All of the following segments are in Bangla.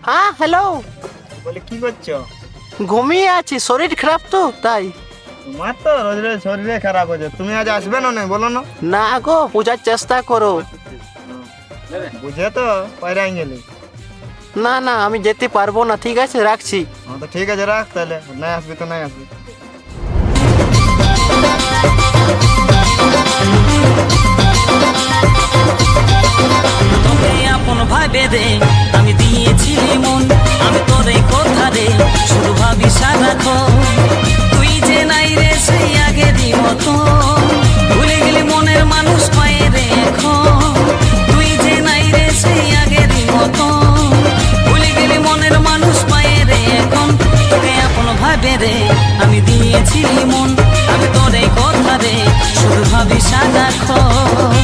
হ্যাঁ হ্যালো। বলে কি করছো? ঘুমিয়ে আছি, শরীর খারাপ তো তাই। তোমার তো রোজ রোজ শরীরে খারাপ হচ্ছে, তুমি আজ আসবে না বলো না? না গো, বোঝার চেষ্টা করো। বুঝে তো পাইরাই গেলি। না না, আমি যেতে পারবো না। ঠিক আছে, রাখছি। তো ঠিক আছে, রাখ তাহলে। নাই আসবি তো নাই আসবি। তোকে আপন ভাবে রে আমি দিয়েছিলি মন, আমি তোর এই কথা রে শুধু ভাবি সারাক্ষণ। তুই যে নাই রে সেই আগেরই মতো, ভুলে গেলি মনের মানুষ পায়ে রে এখন। তুই যে নাই রে সেই আগেরই মতো, ভুলে গেলি মনের মানুষ পায়ে রে এখন। তোকে আপন ভাবে রে আমি দিয়েছিলি মন, আমি তোর এই কথা রে শুধু ভাবি সারাক্ষণ।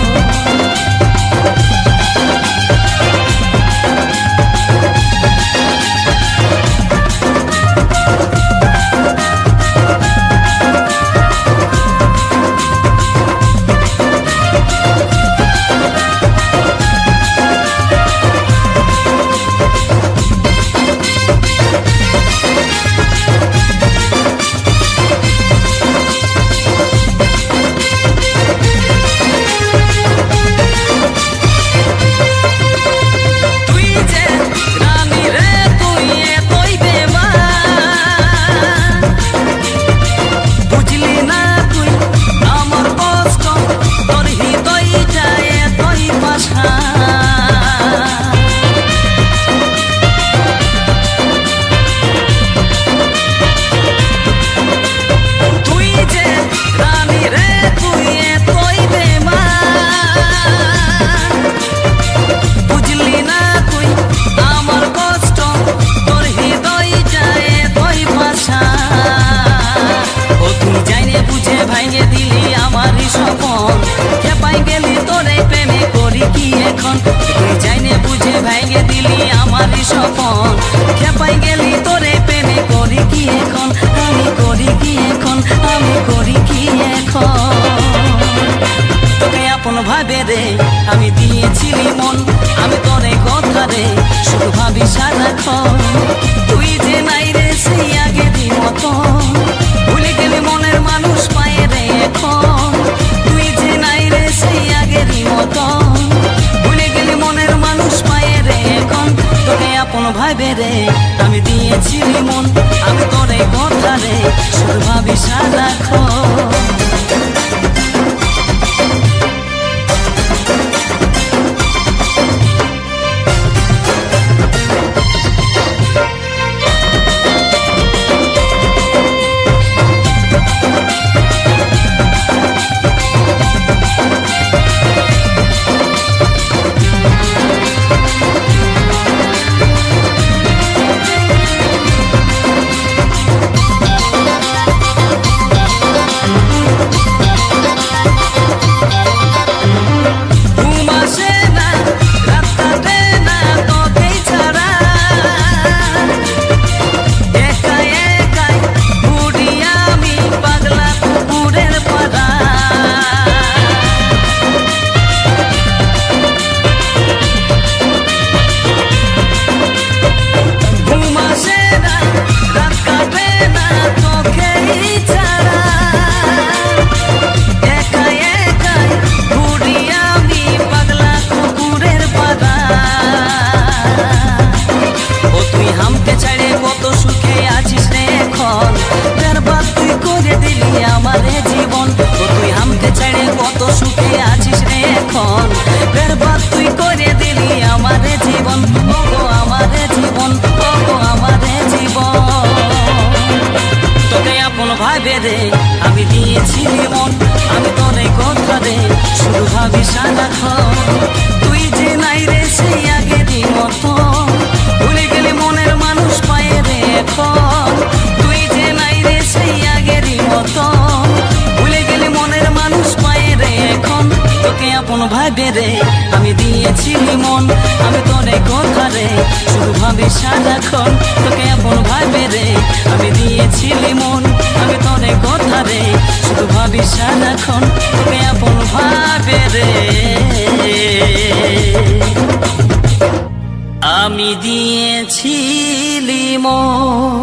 ভাঙে দিলি আমারই স্বপন, খেপাই গেলি তোরে প্রেমে করি কি এখন। তুই জাইনে বুঝে ভাঙে দিলি আমারই স্বপন, খেপাই গেলি তোরে প্রেমে করি কি এখন। আমি করি কি এখন, আমি করি কি এখন। তোকে আপন ভাবে রে আমি দিয়েছিলি মন, আমি তোরে কথা রে শুধু ভাবি সারাক্ষণ। তুই যে নাই রে সেই আগেরই মতো, ভুলে গেলি মনের মানুষ পায়ে রে এখন। তুই যে নাই রে সেই আগেরই মতো, ভুলে গেলি মনের মানুষ পায়ে রে এখন। তোকে আপন ভাবে রে আমি দিয়েছিলি মন, আমি তোরে কথা রে শুধু ভাবি সারাক্ষণ। আমারে জীবন, তুই হামকে ছেড়ে কত সুখে আছিস রে এখন। বেরবাদ তুই করে দিলি আমারে জীবন, ও গো আমারে জীবন, ও গো আমারে জীবন। তোকে আপন ভাবে রে আমি দিয়েছিলি মন, আমি তোরে কথা রে শুধু ভাবি সারাক্ষণ। তুই যে নাই রে সেই আগেরই মতো, ভুলে গেলি মনের মানুষ পায়ে রে এখন। তুই যে নাই রে সেই আগেরই মতো, ভুলে গেলি মনের মানুষ পায়ে রে এখন। তোকে আপন ভাবে রে আমি দিয়েছিলি মন, আমি তোরে কথা রে শুধু ভাবি সারাক্ষণ। তোকে আপন ভাবে রে আমি দিয়েছিলি মন, আমি তোরে কথা রে শুধু ভাবি সারাক্ষণ। তোকে আপন ভাবে রে আমি দিয়েছিলি মন